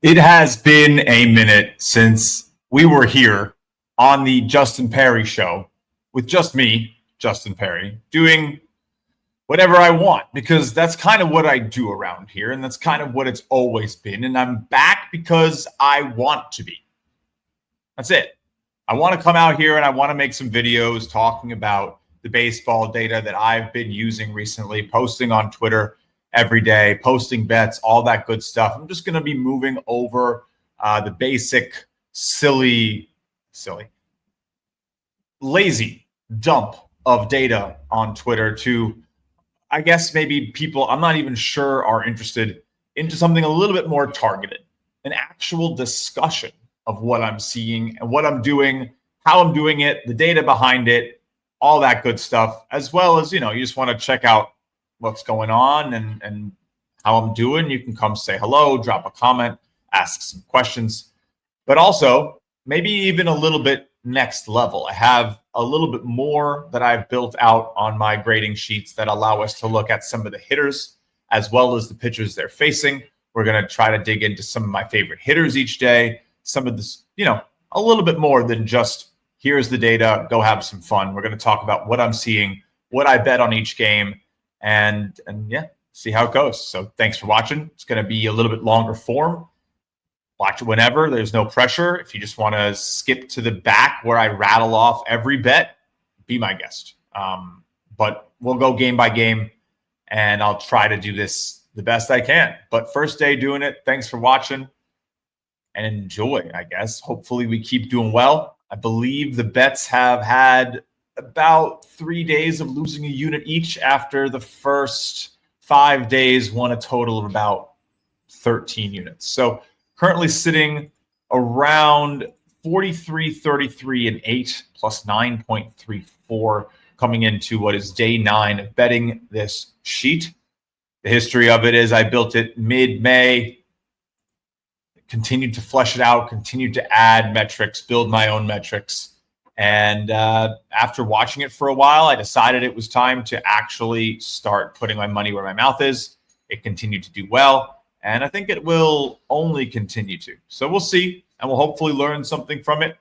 It has been a minute since we were here on the Justin Perry show with just me, Justin Perry, doing whatever I want because that's kind of what I do around here and that's kind of what it's always been. And I'm back because I want to be. That's it. I want to come out here and I want to make some videos talking about the baseball data that I've been using recently, posting on Twitter every day, posting bets, all that good stuff. I'm just going to be moving over the basic, silly, lazy dump of data on Twitter to, I guess, maybe people I'm not even sure are interested into something a little bit more targeted, an actual discussion of what I'm seeing and what I'm doing, how I'm doing it, the data behind it, all that good stuff, as well as, you just want to check out what's going on and how I'm doing. You can come say hello, drop a comment, ask some questions, but also maybe even a little bit next level. I have a little bit more that I've built out on my grading sheets that allow us to look at some of the hitters as well as the pitchers they're facing. We're going to try to dig into some of my favorite hitters each day, some of this, a little bit more than just here's the data, go have some fun. We're going to talk about what I'm seeing, what I bet on each game, and yeah, see how it goes. So thanks for watching. It's going to be a little bit longer form. Watch it whenever. There's no pressure. If you just want to skip to the back where I rattle off every bet, be my guest. But we'll go game by game, and I'll try to do this the best I can. But first day doing it. Thanks for watching, and enjoy, I guess. Hopefully we keep doing well. I believe the bets have had about 3 days of losing a unit each after the first 5 days, won a total of about 13 units. So currently sitting around 43, 33, and 8 plus 9.34 coming into what is day 9 of betting this sheet. The history of it is I built it mid-May, continued to flesh it out, continued to add metrics, build my own metrics. And after watching it for a while, I decided it was time to actually start putting my money where my mouth is. It continued to do well, and I think it will only continue to. So we'll see, and we'll hopefully learn something from it,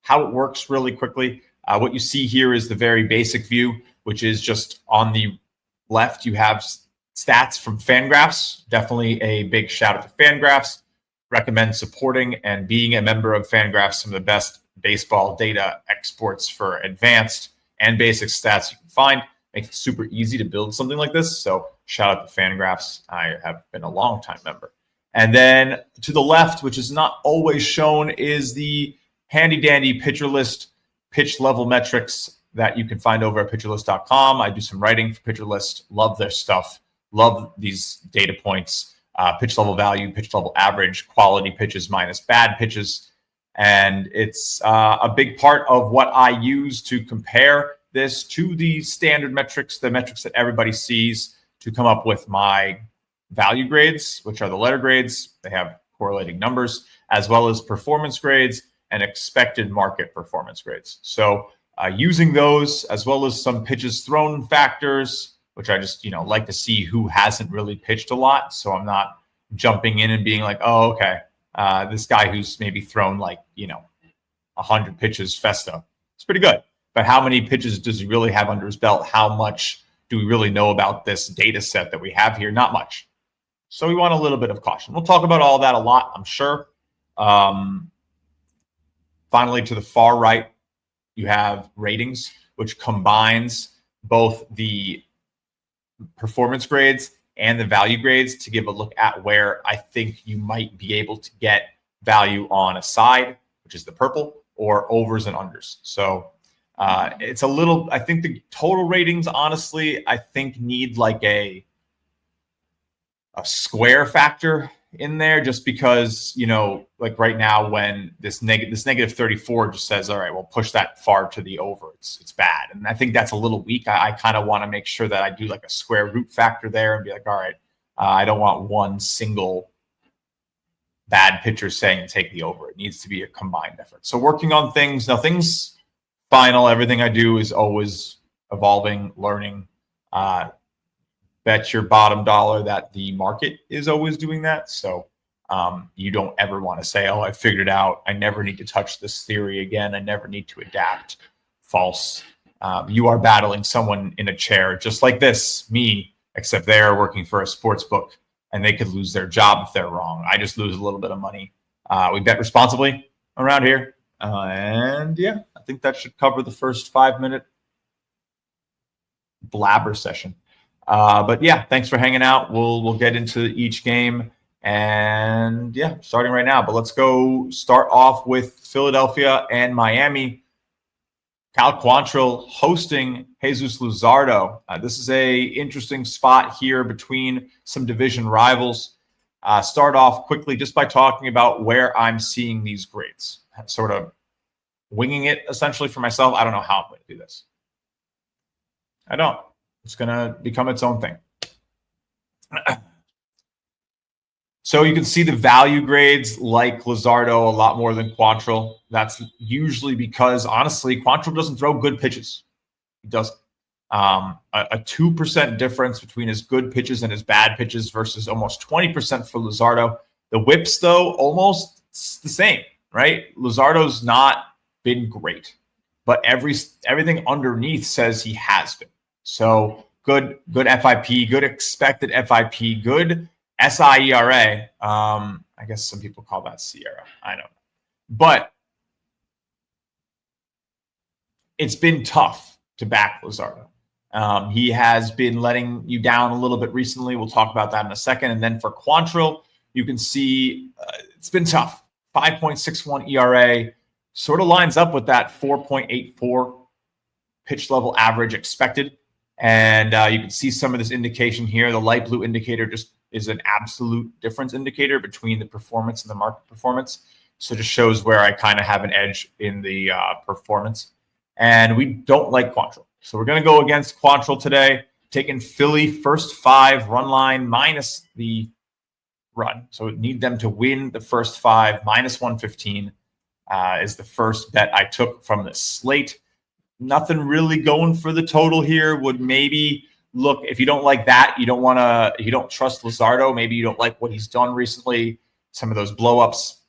how it works really quickly. What you see here is the very basic view, which is just on the left, you have stats from Fangraphs. Definitely a big shout out to Fangraphs. Recommend supporting and being a member of Fangraphs, some of the best baseball data exports for advanced and basic stats you can find. Makes it super easy to build something like this. So shout out to Fangraphs. I have been a long time member. And then to the left, which is not always shown, is the handy dandy pitcher list, pitch level metrics that you can find over at pitcherlist.com. I do some writing for Pitcher List. Love their stuff. Love these data points. Pitch level value, pitch level average, quality pitches minus bad pitches. And it's a big part of what I use to compare this to the standard metrics, the metrics that everybody sees, to come up with my value grades, which are the letter grades. They have correlating numbers, as well as performance grades and expected market performance grades. So using those, as well as some pitches thrown factors, which I just, like to see who hasn't really pitched a lot. So I'm not jumping in and being like, oh, okay, this guy who's maybe thrown 100 pitches, Festa, it's pretty good. But how many pitches does he really have under his belt? How much do we really know about this data set that we have here? Not much. So we want a little bit of caution. We'll talk about all that a lot, I'm sure. Finally, to the far right, you have ratings, which combines both the performance grades and the value grades to give a look at where I think you might be able to get value on a side, which is the purple, or overs and unders. So it's a little, I think the total ratings, honestly, I think need like a square factor in there, just because, like right now when this negative 34 just says, all right, we'll push that far to the over. It's bad. And I think that's a little weak. I kind of want to make sure that I do like a square root factor there and be like, all right, I don't want one single bad pitcher saying take the over. It needs to be a combined effort. So working on things, nothing's final. Everything I do is always evolving, learning. Bet your bottom dollar that the market is always doing that. So You don't ever want to say, oh, I figured it out. I never need to touch this theory again. I never need to adapt. False. You are battling someone in a chair just like this, me, except they're working for a sports book and they could lose their job if they're wrong. I just lose a little bit of money. We bet responsibly around here. And yeah, I think that should cover the first 5-minute blabber session. But yeah, thanks for hanging out. We'll get into each game. And yeah, starting right now. But let's go start off with Philadelphia and Miami. Cal Quantrill hosting Jesus Luzardo. This is a interesting spot here between some division rivals. Start off quickly just by talking about where I'm seeing these grades. Sort of winging it essentially for myself. I don't know how I'm going to do this. I don't. It's going to become its own thing. So you can see the value grades like Luzardo a lot more than Quantrill. That's usually because, honestly, Quantrill doesn't throw good pitches. He doesn't. A 2% difference between his good pitches and his bad pitches versus almost 20% for Luzardo. The whips, though, almost the same, right? Luzardo's not been great, but everything underneath says he has been. So good FIP, good expected FIP, good SIERA. I guess some people call that Sierra. I don't know. But it's been tough to back Luzardo. He has been letting you down a little bit recently. We'll talk about that in a second. And then for Quantrill, you can see it's been tough. 5.61 ERA sort of lines up with that 4.84 pitch level average expected. And you can see some of this indication here. The light blue indicator just is an absolute difference indicator between the performance and the market performance. So it just shows where I kind of have an edge in the performance. And we don't like Quantrill. So we're going to go against Quantrill today, taking Philly first 5 run line minus the run. So we need them to win the first 5. Minus 115 is the first bet I took from the slate. Nothing really going for the total here. Would maybe look, if you don't like that, you don't trust Luzardo, maybe you don't like what he's done recently, some of those blow-ups,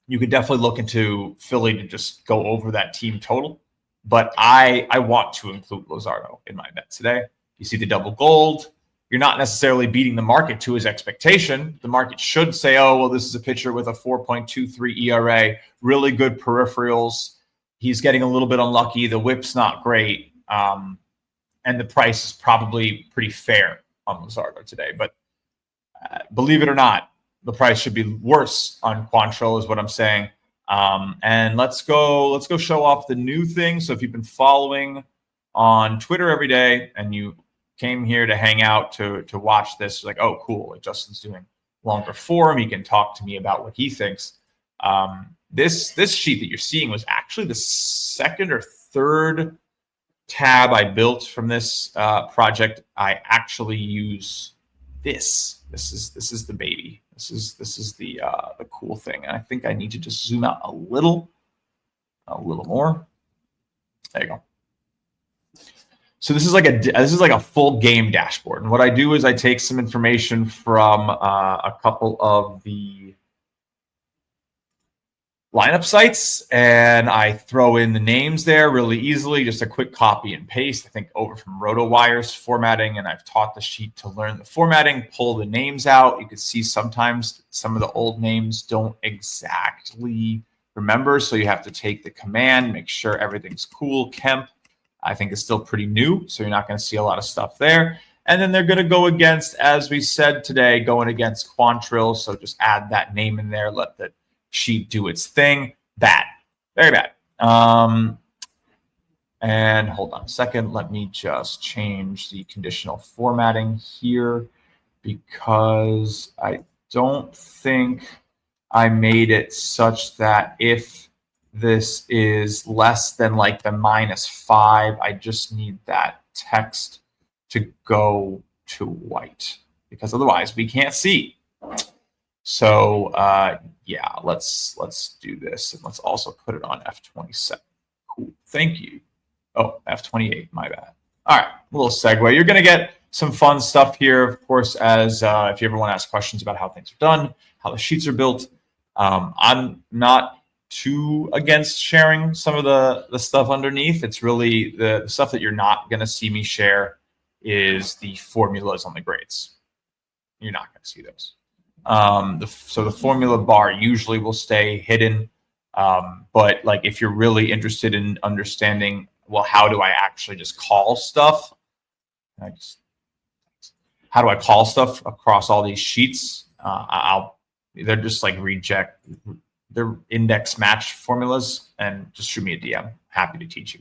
you could definitely look into Philly to just go over that team total. But I want to include Luzardo in my bet today. You see the double gold. You're not necessarily beating the market to his expectation. The market should say, oh, well, this is a pitcher with a 4.23 ERA, really good peripherals. He's getting a little bit unlucky. The whip's not great. And the price is probably pretty fair on Luzardo today. But believe it or not, the price should be worse on Quantrill is what I'm saying. And let's go show off the new thing. So if you've been following on Twitter every day and you came here to hang out to watch this, like, oh, cool, like Justin's doing longer form. He can talk to me about what he thinks. This sheet that you're seeing was actually the second or third tab I built from this project. I actually use this. This is the baby. This is the cool thing. And I think I need to just zoom out a little more. There you go. So this is like a full game dashboard. And what I do is I take some information from a couple of the lineup sites and I throw in the names there really easily, just a quick copy and paste. I think over from RotoWire's formatting, and I've taught the sheet to learn the formatting, pull the names out. You can see sometimes some of the old names don't exactly remember, so you have to take the command, make sure everything's cool. Kemp, I think, is still pretty new, so you're not going to see a lot of stuff there. And then they're going to go against, as we said today, going against Quantrill, so just add that name in there, let the sheet do its thing. Bad. Very bad. And hold on a second. Let me just change the conditional formatting here because I don't think I made it such that if this is less than like the -5, I just need that text to go to white because otherwise we can't see. So yeah, let's do this, and let's also put it on F27. Cool, thank you. Oh, F28, my bad. All right, a little segue. You're going to get some fun stuff here, of course, as if you ever want to ask questions about how things are done, how the sheets are built. I'm not too against sharing some of the stuff underneath. It's really the stuff that you're not going to see me share is the formulas on the grades. You're not going to see those. So the formula bar usually will stay hidden. But like if you're really interested in understanding, well, how do I actually just call stuff? How do I call stuff across all these sheets? They're just like they're index match formulas, and just shoot me a DM. Happy to teach you.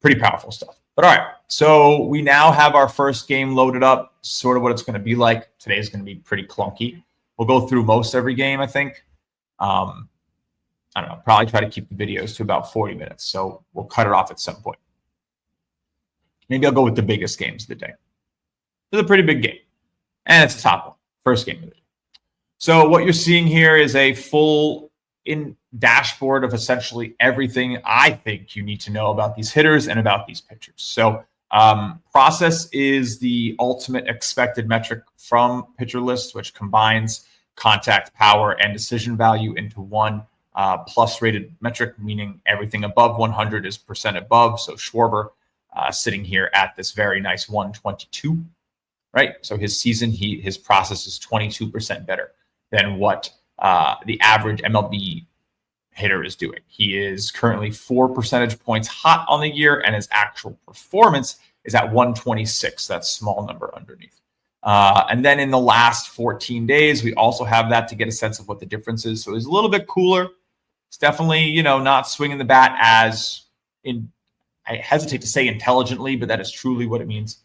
Pretty powerful stuff. But all right, so we now have our first game loaded up, sort of what it's going to be like. Today's going to be pretty clunky. We'll go through most every game, I think. I don't know, probably try to keep the videos to about 40 minutes. So we'll cut it off at some point. Maybe I'll go with the biggest games of the day. It's a pretty big game, and it's a top one. First game of the day. So what you're seeing here is a full dashboard of essentially everything I think you need to know about these hitters and about these pitchers. So process is the ultimate expected metric from pitcher list, which combines contact, power, and decision value into one plus rated metric, meaning everything above 100 is percent above. So Schwarber sitting here at this very nice 122. Right, so his season, his process is 22% better than what the average MLB hitter is doing. He is currently 4 percentage points hot on the year, and his actual performance is at 126. That small number underneath. And then in the last 14 days, we also have that to get a sense of what the difference is. So he's a little bit cooler. It's definitely, not swinging the bat I hesitate to say intelligently, but that is truly what it means.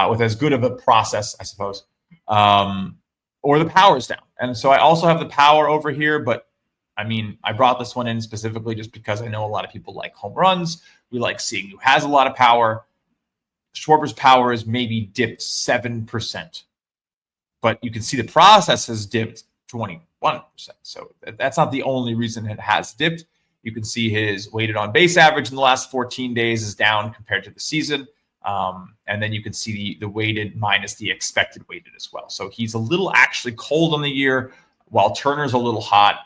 With as good of a process, I suppose, or the power's down. And so I also have the power over here, but I mean, I brought this one in specifically just because I know a lot of people like home runs. We like seeing who has a lot of power. Schwarber's power is maybe dipped 7%, but you can see the process has dipped 21%. So that's not the only reason it has dipped. You can see his weighted on base average in the last 14 days is down compared to the season. And then you can see the weighted minus the expected weighted as well. So he's a little actually cold on the year, while Turner's a little hot.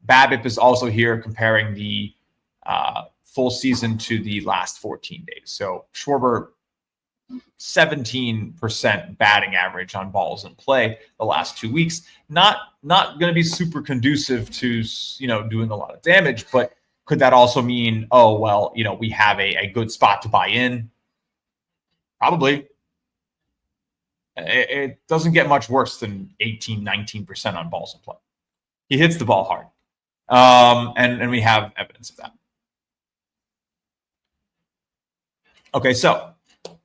BABIP is also here comparing the full season to the last 14 days. So Schwarber, 17% batting average on balls in play the last 2 weeks. Not going to be super conducive to doing a lot of damage, but could that also mean, oh well, we have a good spot to buy in? Probably. It doesn't get much worse than 18, 19% on balls in play. He hits the ball hard. And we have evidence of that. Okay, so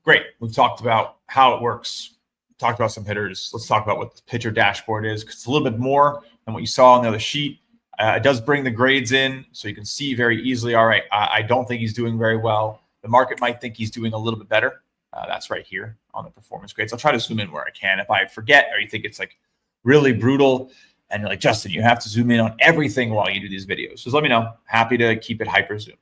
great. We've talked about how it works. Talked about some hitters. Let's talk about what the pitcher dashboard is, because it's a little bit more than what you saw on the other sheet. It does bring the grades in, so you can see very easily, all right, I don't think he's doing very well. The market might think he's doing a little bit better. That's right here on the performance grades. I'll try to zoom in where I can. If I forget or you think it's like really brutal and you're like, Justin, you have to zoom in on everything while you do these videos, just let me know. Happy to keep it hyper zoomed.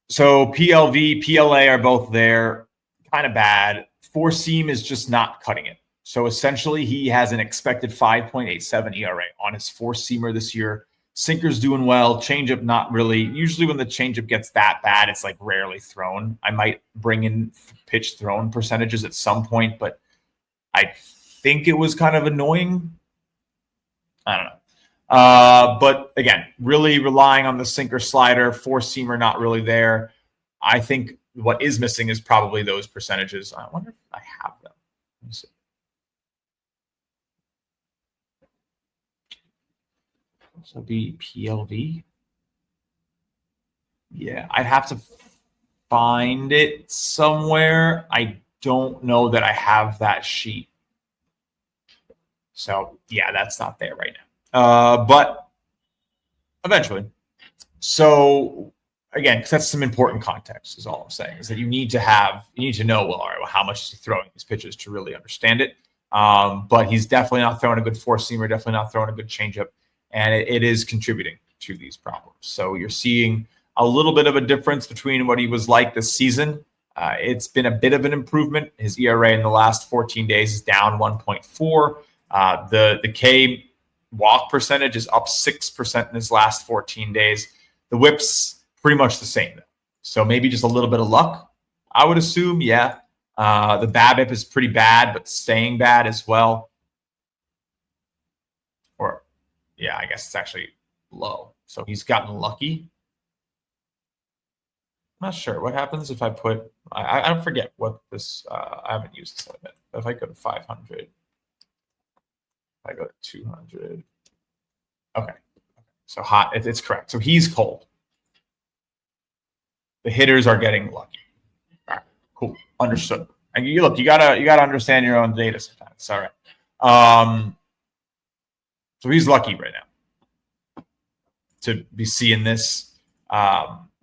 So PLV, PLA are both there, kind of bad. Four seam is just not cutting it. So essentially he has an expected 5.87 ERA on his four seamer this year. Sinker's doing well. Changeup, not really. Usually when the changeup gets that bad, it's like rarely thrown. I might bring in pitch thrown percentages at some point, but I think it was kind of annoying. I don't know. But again, really relying on the sinker slider, four seamer, not really there. I think what is missing is probably those percentages. I wonder if I have them. Let me see. So be PLV. Yeah, I'd have to find it somewhere. I don't know that I have that sheet. So yeah, that's not there right now. But eventually. So again, because that's some important context is all I'm saying, is that you need to know, well, all right, well, how much is he throwing these pitches to really understand it. But he's definitely not throwing a good four-seamer, definitely not throwing a good changeup. And it is contributing to these problems. So you're seeing a little bit of a difference between what he was like this season It's been a bit of an improvement. His ERA in the last 14 days is down 1.4. The K walk percentage is up 6% in his last 14 days. The whip's pretty much the same, though. So maybe just a little bit of luck, I would assume. Yeah. The BABIP is pretty bad, but staying bad as well. Or, yeah, I guess it's actually low. So he's gotten lucky. I'm not sure what happens if I put, I don't forget what this, I haven't used this limit. But if I go to 500, if I go to 200, okay. So hot, it's correct. So he's cold. The hitters are getting lucky. All right, cool, understood. And you look, you gotta understand your own data sometimes. It's all right. So he's lucky right now to be seeing this.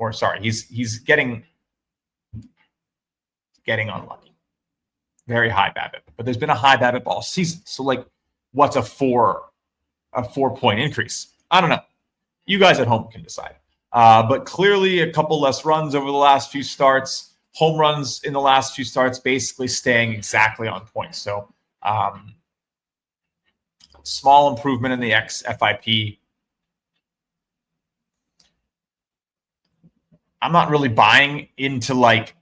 Or sorry, he's getting unlucky. Very high BABIP, but there's been a high BABIP all season. So like, what's a 4-point increase? I don't know. You guys at home can decide. But clearly, a couple less runs over the last few starts. Home runs in the last few starts, basically staying exactly on point. So small improvement in the xFIP. I'm not really buying into like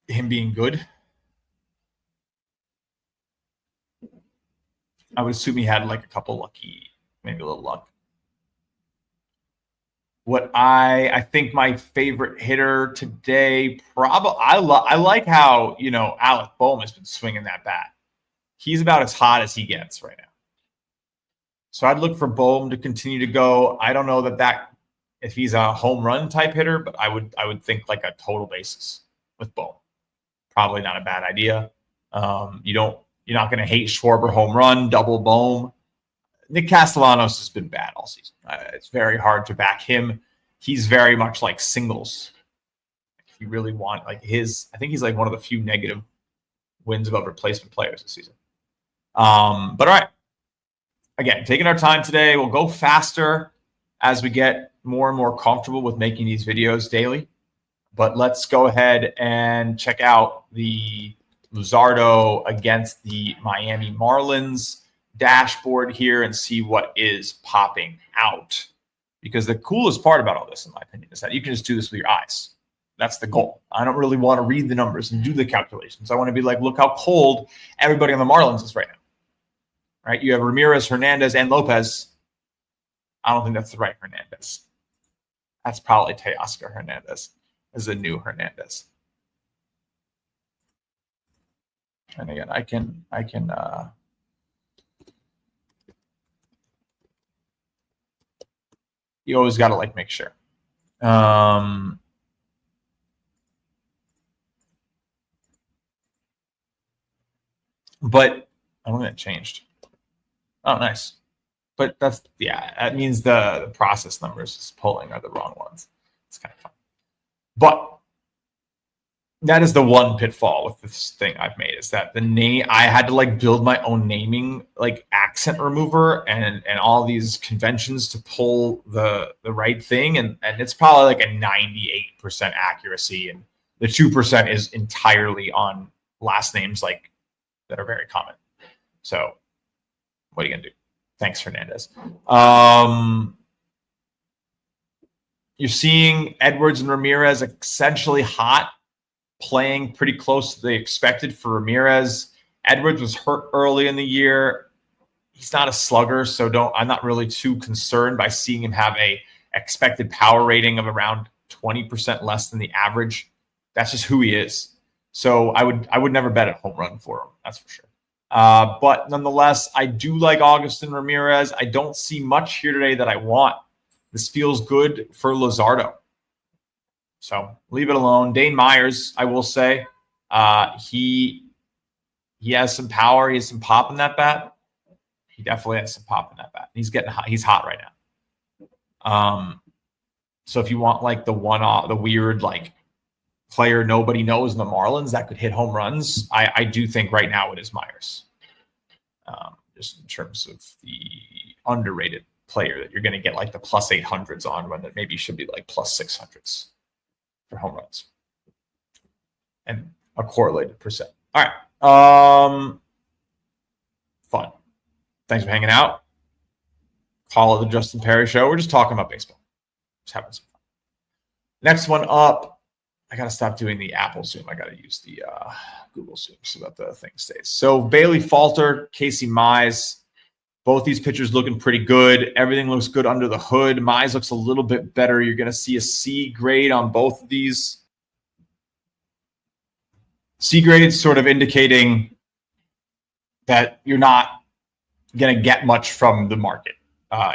him being good. I would assume he had like a couple lucky, maybe a little luck. What I think my favorite hitter today, probably I like how, you know, Alec Bohm has been swinging that bat. He's about as hot as he gets right now. So I'd look for Bohm to continue to go. I don't know that if he's a home run type hitter, but I would think like a total basis with Bohm. Probably not a bad idea. You're not going to hate Schwarber home run, double Bohm. Nick Castellanos has been bad all season. It's very hard to back him. He's very much like singles. If you really want like I think he's like one of the few negative wins above replacement players this season. But all right. Again, taking our time today. We'll go faster as we get more and more comfortable with making these videos daily. But let's go ahead and check out the Luzardo against the Miami Marlins dashboard here and see what is popping out. Because the coolest part about all this, in my opinion, is that you can just do this with your eyes. That's the goal. I don't really want to read the numbers and do the calculations. I want to be like, look how cold everybody on the Marlins is right now. Right? You have Ramirez, Hernandez, and Lopez. I don't think that's the right Hernandez. That's probably Teoscar Hernandez as the new Hernandez. And again, I can you always got to like make sure. But I'm going to changed. Oh, nice. But that means the process numbers is pulling are the wrong ones. It's kind of fun. But that is the one pitfall with this thing I've made, is that the name, I had to like build my own naming, like accent remover and all these conventions to pull the right thing. And it's probably like a 98% accuracy. And the 2% is entirely on last names like that are very common. So what are you going to do? Thanks, Hernandez. You're seeing Edwards and Ramirez essentially hot, playing pretty close to the expected for Ramirez. Edwards was hurt early in the year. He's not a slugger, so I'm not really too concerned by seeing him have a expected power rating of around 20% less than the average. That's just who he is. So I would never bet a home run for him. That's for sure. But nonetheless, I do like Augustin Ramirez. I don't see much here today that I want. This feels good for Luzardo. So leave it alone. Dane Myers, I will say, he has some power. He has some pop in that bat. He definitely has some pop in that bat. He's getting hot. He's hot right now. So if you want like the weird like player nobody knows in the Marlins that could hit home runs, I do think right now it is Myers. Just in terms of the underrated player that you're going to get like the plus 800s on when it maybe should be like plus 600s for home runs. and a correlated percent. All right. Fun. Thanks for hanging out. Call it the Justin Perry Show. We're just talking about baseball. Just having some fun. Next one up. I got to stop doing the Apple Zoom. I got to use the Google Zoom so that the thing stays. So Bailey Falter, Casey Mize. Both these pitchers looking pretty good. Everything looks good under the hood. Mize looks a little bit better. You're going to see a C grade on both of these. C grade sort of indicating that you're not going to get much from the market,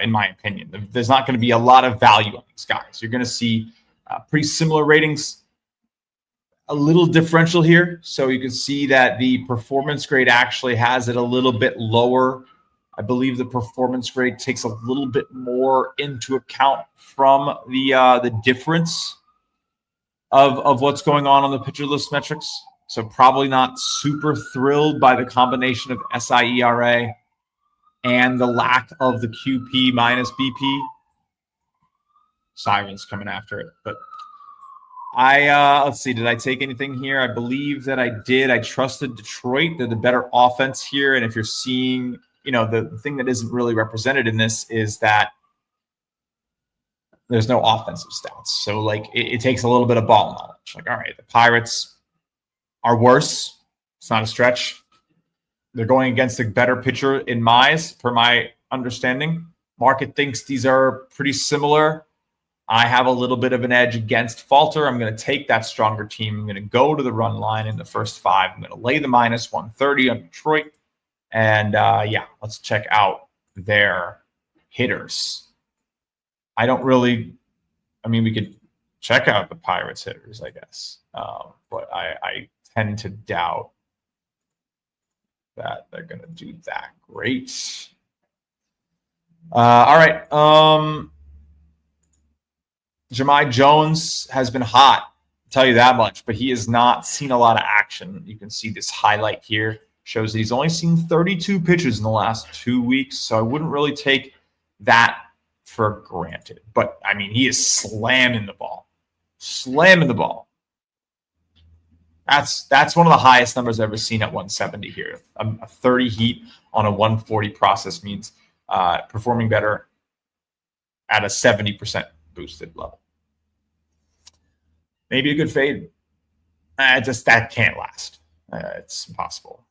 in my opinion. There's not going to be a lot of value on these guys. You're going to see pretty similar ratings. A little differential here. So you can see that the performance grade actually has it a little bit lower. I believe the performance grade takes a little bit more into account from the difference of what's going on the pitcher list metrics. So probably not super thrilled by the combination of SIERA and the lack of the QP minus BP. Sirens coming after it. But let's see, did I take anything here? I believe that I did. I trusted Detroit. They're the better offense here. And if you're seeing, the thing that isn't really represented in this is that there's no offensive stats. So like it takes a little bit of ball knowledge. Like, all right, the Pirates are worse. It's not a stretch. They're going against a better pitcher in Mize, per my understanding. Market thinks these are pretty similar. I have a little bit of an edge against Falter. I'm going to take that stronger team. I'm going to go to the run line in the first 5. I'm going to lay the minus 130 on Detroit. And let's check out their hitters. We could check out the Pirates hitters, I guess. But I tend to doubt that they're going to do that great. All right. Jahmai Jones has been hot, I'll tell you that much, but he has not seen a lot of action. You can see this highlight here. Shows that he's only seen 32 pitches in the last 2 weeks, so I wouldn't really take that for granted. But, he is slamming the ball. Slamming the ball. That's one of the highest numbers I've ever seen at 170 here. A 30 heat on a 140 process means performing better at a 70% boosted level. Maybe a good fade. That can't last. It's impossible.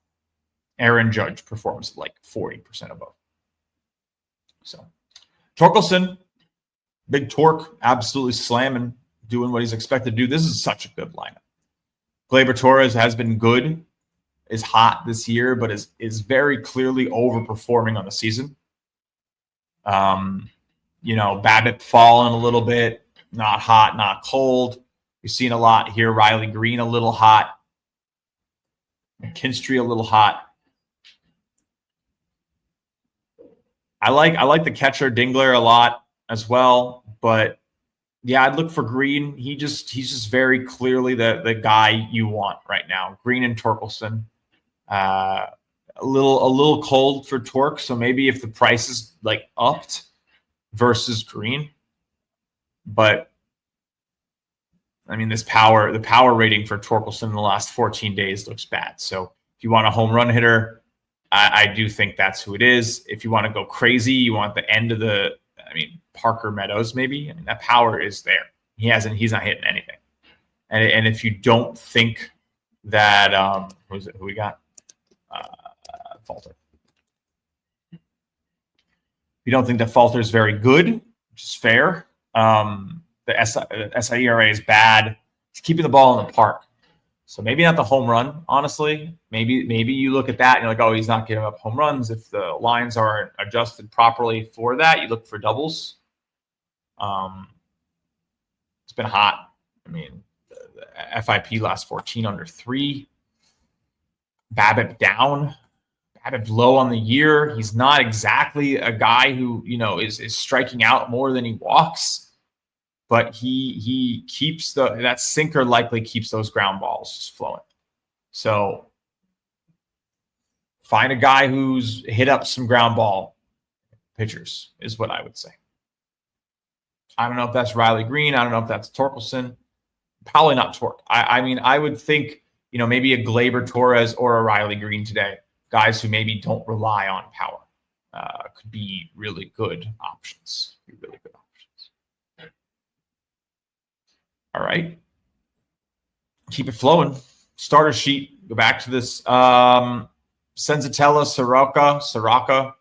Aaron Judge performs like 40% above. So Torkelson, big torque, absolutely slamming, doing what he's expected to do. This is such a good lineup. Gleyber Torres has been good, is hot this year, but is very clearly overperforming on the season. Babbitt falling a little bit, not hot, not cold. You've seen a lot here. Riley Green a little hot. McKinstry a little hot. I like the catcher Dingler a lot as well, but yeah, I'd look for Green. He's just very clearly the guy you want right now. Green and Torkelson. A little cold for Torque, so maybe if the price is like upped versus Green, but the power rating for Torkelson in the last 14 days looks bad. So if you want a home run hitter, I do think that's who it is. If you want to go crazy, you want the end of Parker Meadows maybe. That power is there. He's not hitting anything. And if you don't think that who we got? Falter. If you don't think that Falter is very good, which is fair. The SIERA is bad. It's keeping the ball in the park. So maybe not the home run, honestly. Maybe you look at that and you're like, oh, he's not giving up home runs. If the lines aren't adjusted properly for that, you look for doubles. It's been hot. The FIP last 14 under 3. Babbitt down. Babbitt low on the year. He's not exactly a guy who, is striking out more than he walks. But he keeps that sinker likely keeps those ground balls just flowing. So find a guy who's hit up some ground ball pitchers is what I would say. I don't know if that's Riley Green. I don't know if that's Torkelson. Probably not Torque. I would think maybe a Glaber Torres or a Riley Green today. Guys who maybe don't rely on power could be really good options. All right. Keep it flowing. Starter sheet. Go back to this. Senzatella, Soroka.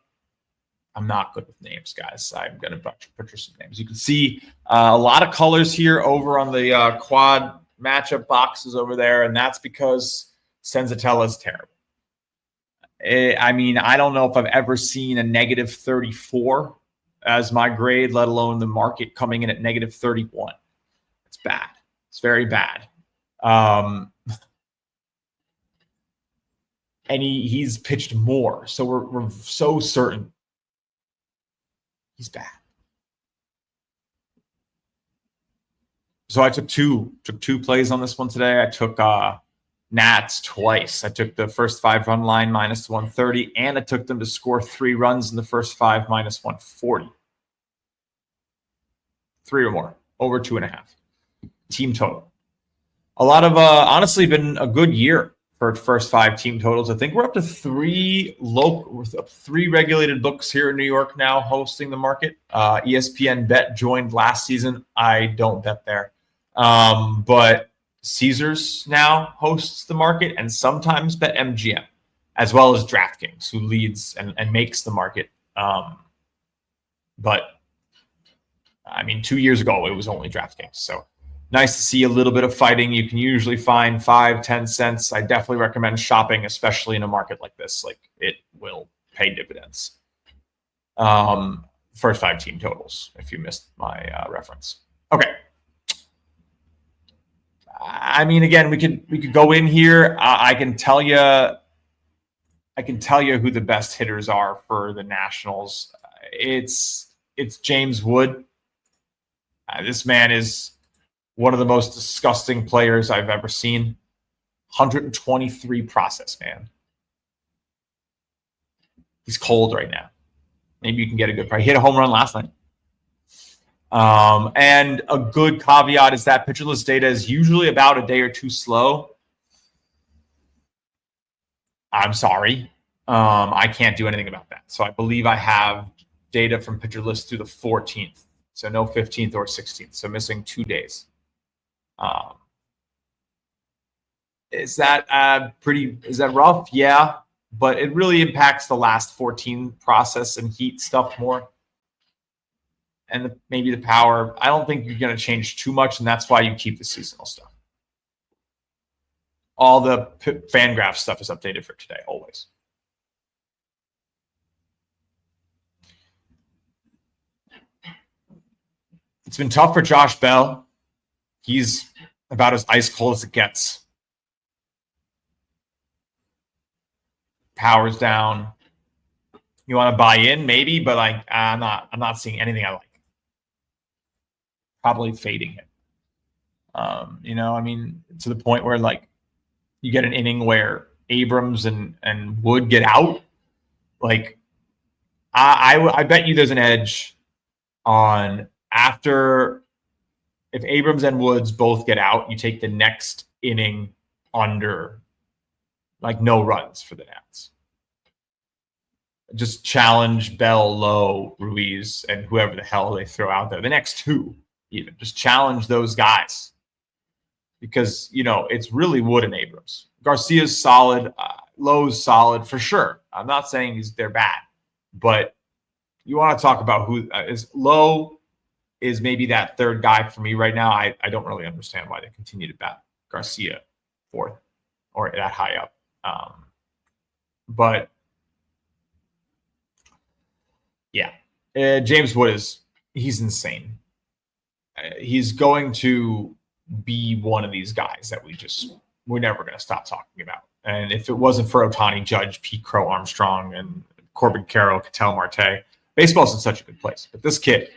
I'm not good with names, guys. I'm going to butcher some names. You can see a lot of colors here over on the quad matchup boxes over there, and that's because Senzatella is terrible. I mean, I don't know if I've ever seen a negative 34 as my grade, let alone the market coming in at negative 31. It's bad. It's very bad. And he's pitched more, so we're so certain he's bad. So I took two plays on this one today. I took Nats twice. I took the first 5 run line minus 130, and I took them to score 3 runs in the first 5 minus 140. 3 or more, over 2.5. Team total. A lot of honestly been a good year for first 5 team totals. I think we're up to 3 regulated books here in New York now hosting the market. ESPN Bet joined last season. I don't bet there, but Caesars now hosts the market, and sometimes BetMGM, as well as DraftKings, who leads and makes the market. But I mean, 2 years ago it was only DraftKings, so nice to see a little bit of fighting. You can usually find 5-10 cents. I definitely recommend shopping, especially in a market like this. Like, it will pay dividends. First 5 team totals, if you missed my reference. Okay. I mean, again, we could go in here. I can tell you who the best hitters are for the Nationals. It's James Wood. This man is one of the most disgusting players I've ever seen. 123 process, man. He's cold right now. Maybe you can get a good price. He hit a home run last night. And a good caveat is that pitcher list data is usually about a day or two slow. I'm sorry. I can't do anything about that. So I believe I have data from pitcher list through the 14th. So no 15th or 16th. So missing 2 days. Is that rough? Yeah. But it really impacts the last 14 process and heat stuff more. And maybe the power. I don't think you're going to change too much, and that's why you keep the seasonal stuff. All the FanGraph stuff is updated for today, always. It's been tough for Josh Bell. He's about as ice cold as it gets. Power's down. You want to buy in, maybe, but I'm not seeing anything I like. Probably fading it. I mean, to the point where you get an inning where Abrams and Wood get out. Like, I bet you there's an edge on after if Abrams and Woods both get out, you take the next inning under no runs for the Nats. Just challenge Bell, Lowe, Ruiz, and whoever the hell they throw out there. The next 2, even. Just challenge those guys. Because, it's really Wood and Abrams. Garcia's solid. Lowe's solid for sure. I'm not saying they're bad. But you want to talk about who is Lowe is maybe that third guy for me right now. I don't really understand why they continue to bat Garcia 4th or that high up. But yeah, James Wood he's insane. He's going to be one of these guys that we're never going to stop talking about. And if it wasn't for Ohtani, Judge, Pete Crow, Armstrong, and Corbin Carroll, Ketel Marte, baseball's in such a good place. But this kid,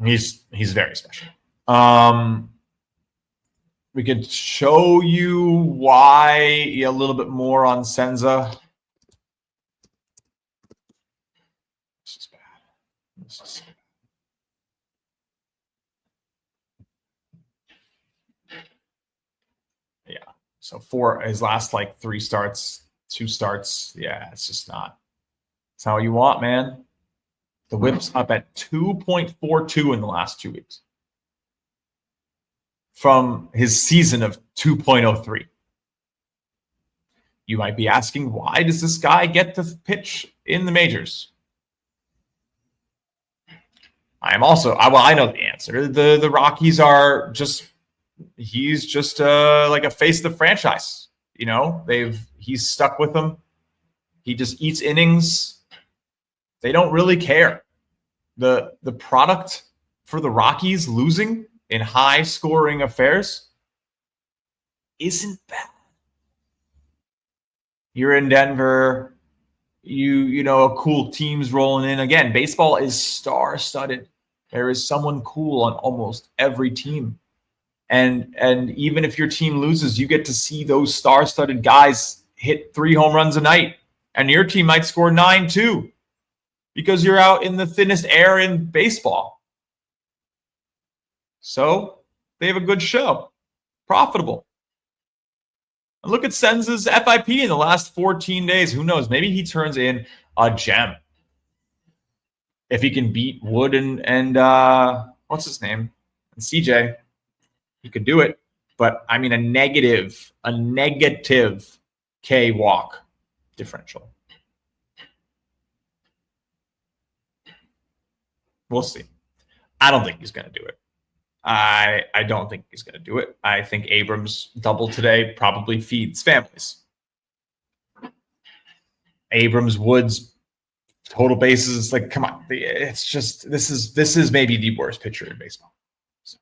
he's very special. We could show you why a little bit more on Senza. This is bad. This is so bad. So for his last like 3 starts, 2 starts, yeah, it's just not. It's not what you want, man. The whip's up at 2.42 in the last 2 weeks from his season of 2.03. You might be asking, why does this guy get to pitch in the majors? I know the answer. The Rockies are just, he's just like a face of the franchise. You know, he's stuck with them. He just eats innings. They don't really care. The product for the Rockies losing in high scoring affairs isn't bad. You're in Denver, you know, a cool team's rolling in. Again, baseball is star-studded. There is someone cool on almost every team. And even if your team loses, you get to see those star-studded guys hit 3 home runs a night. And your team might score 9 too, because you're out in the thinnest air in baseball. So they have a good show, profitable. And look at Senza's FIP in the last 14 days. Who knows? Maybe he turns in a gem. If he can beat Wood and what's his name? And CJ, he could do it. But I mean, a negative K walk differential. We'll see. I don't think he's going to do it. I don't think he's going to do it. I think Abrams double today probably feeds families. Abrams, Woods, total bases, like, come on. It's just, this is maybe the worst pitcher in baseball. So.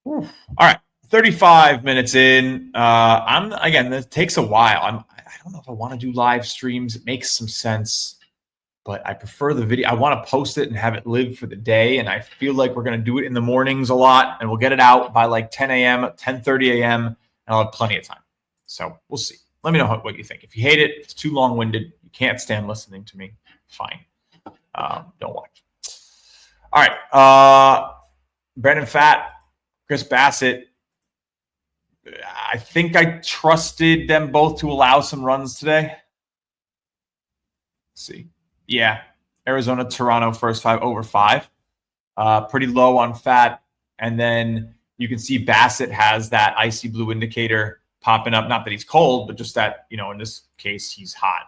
All right, 35 minutes in. Again, this takes a while. I don't know if I want to do live streams. It makes some sense, but I prefer the video. I want to post it and have it live for the day. And I feel like we're going to do it in the mornings a lot, and we'll get it out by like 10 a.m., 10:30 a.m., and I'll have plenty of time. So we'll see. Let me know what you think. If you hate it, if it's too long-winded, you can't stand listening to me, fine. Don't watch. All right. Brandon Pfaadt, Chris Bassett. I think I trusted them both to allow some runs today. Let's see. Yeah. Arizona, Toronto, first 5 over 5. Pretty low on Pfaadt. And then you can see Bassett has that icy blue indicator popping up. Not that he's cold, but just that, you know, in this case, he's hot.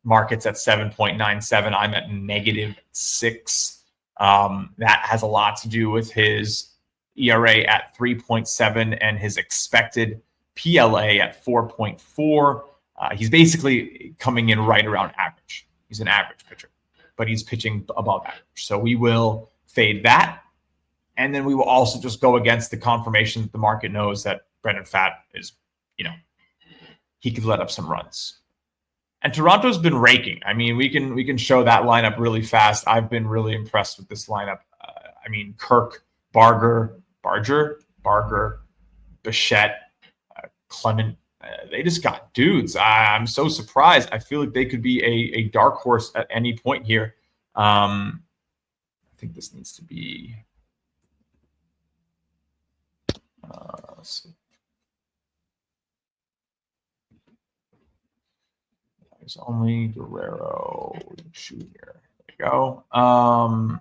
Market's at 7.97. I'm at -6. That has a lot to do with his ERA at 3.7 and his expected PLA at 4.4. He's basically coming in right around average. He's an average pitcher, but he's pitching above average. So we will fade that. And then we will also just go against the confirmation that the market knows that Brandon Pfaadt is, you know, he could let up some runs. And Toronto's been raking. I mean, we can show that lineup really fast. I've been really impressed with this lineup. I mean, Kirk, Barger, Bichette, Clement. They just got dudes. I'm so surprised. I feel like they could be a dark horse at any point here. I think this needs to be. Let's see. There's only Guerrero Jr. There you go. I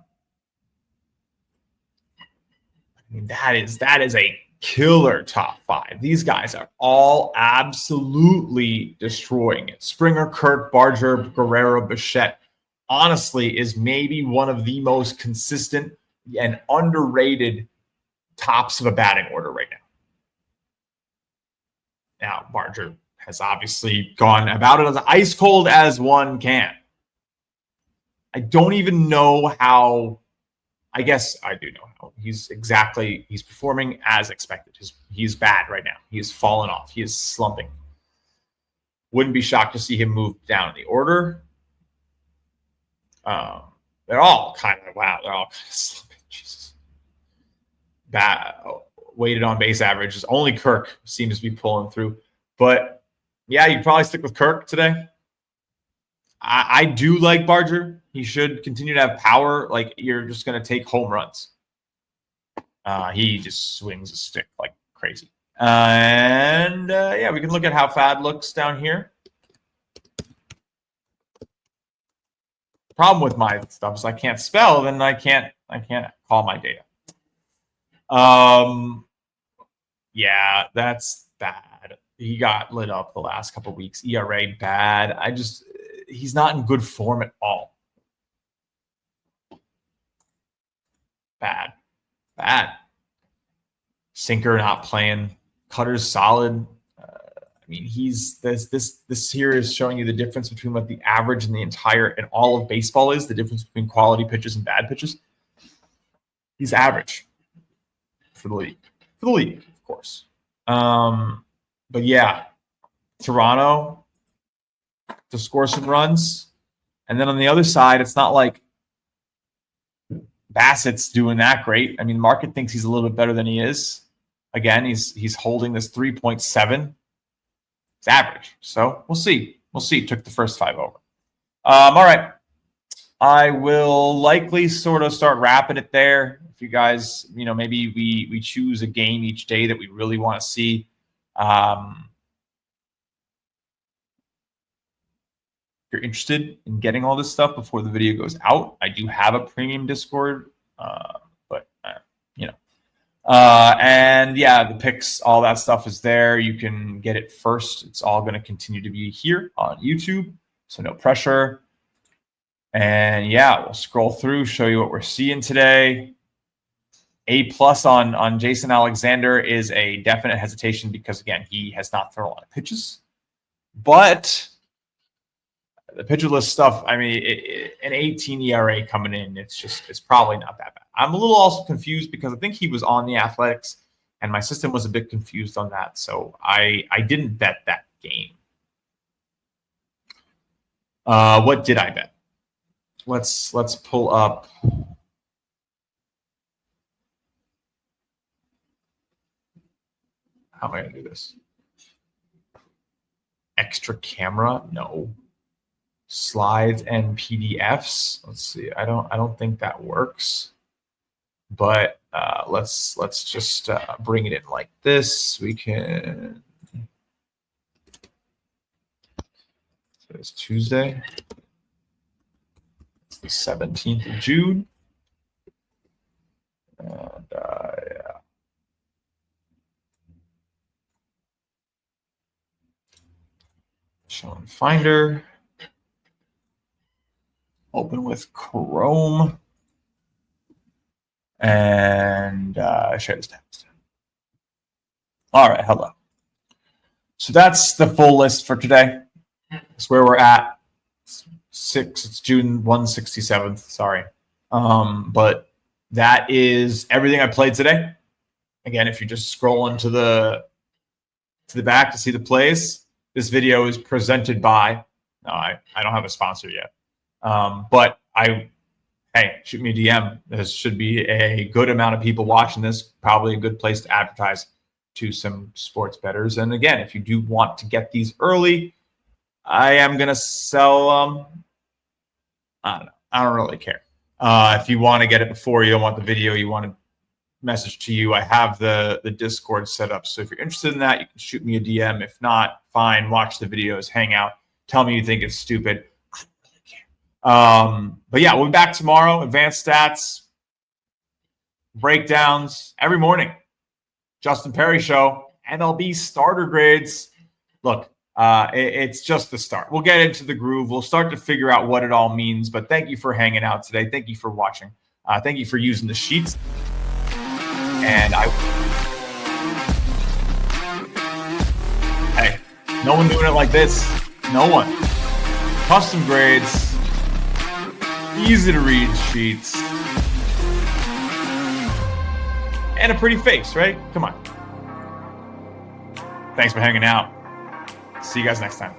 mean, that is a killer top 5. These guys are all absolutely destroying it. Springer, Kirk, Barger, Guerrero, Bichette, honestly, is maybe one of the most consistent and underrated tops of a batting order right now. Now, Barger has obviously gone about it as ice cold as one can. I don't even know how. I guess I do know how he's performing as expected. He's bad right now. He has fallen off. He is slumping. Wouldn't be shocked to see him move down in the order. They're all kind of slumping. Jesus. Bad. Weighted on base averages. Only Kirk seems to be pulling through. But yeah, you'd probably stick with Kirk today. I do like Barger. He should continue to have power. Like, you're just going to take home runs. He just swings a stick like crazy. And yeah, we can look at how FAD looks down here. Problem with my stuff is I can't spell, then I can't call my data. Yeah, that's bad. He got lit up the last couple of weeks. ERA bad. He's not in good form at all. Bad. Sinker not playing. Cutter's solid. I mean, this here is showing you the difference between what the average and the entire and all of baseball is. The difference between quality pitches and bad pitches. He's average for the league. For the league, of course. But yeah, Toronto to score some runs, and then on the other side, it's not like Bassett's doing that great. I mean, the market thinks he's a little bit better than he is. Again, he's holding this 3.7. It's average. So we'll see. Took the first 5 over. All right. I will likely sort of start wrapping it there. If you guys, maybe we choose a game each day that we really want to see. If you're interested in getting all this stuff before the video goes out, I do have a premium Discord, but and yeah, the picks, all that stuff is there. You can get it first. It's all going to continue to be here on YouTube, so no pressure. And yeah, we'll scroll through, show you what we're seeing today. A+ on Jason Alexander is a definite hesitation because, again, he has not thrown a lot of pitches. But the pitcher list stuff, I mean, an 18 ERA coming in, it's probably not that bad. I'm a little also confused because I think he was on the Athletics, and my system was a bit confused on that. So I didn't bet that game. What did I bet? Let's pull up. How am I going to do this? Extra camera? No. Slides and PDFs. Let's see. I don't think that works. But let's just bring it in like this. We can. So it's Tuesday. It's the 17th of June. And yeah. Showing Finder. Open with Chrome. And share this text. All right, hello. So that's the full list for today. That's where we're at. It's June 167th. Sorry. But that is everything I played today. Again, if you just scroll into the back to see the plays, this video is presented by. No, I don't have a sponsor yet. But hey, shoot me a DM. There should be a good amount of people watching this. Probably a good place to advertise to some sports bettors. And again, if you do want to get these early, I am going to sell them. I don't know. I don't really care. If you want to get it before, you don't want the video, you want a message to you, I have the Discord set up. So if you're interested in that, you can shoot me a DM. If not, fine. Watch the videos, hang out. Tell me you think it's stupid. But yeah, we'll be back tomorrow. Advanced stats, breakdowns every morning. Justin Perry Show, MLB starter grades. Look, it's just the start. We'll get into the groove. We'll start to figure out what it all means. But thank you for hanging out today. Thank you for watching. Thank you for using the sheets. And hey, no one doing it like this. No one. Custom grades. Easy to read sheets. And a pretty face, right? Come on. Thanks for hanging out. See you guys next time.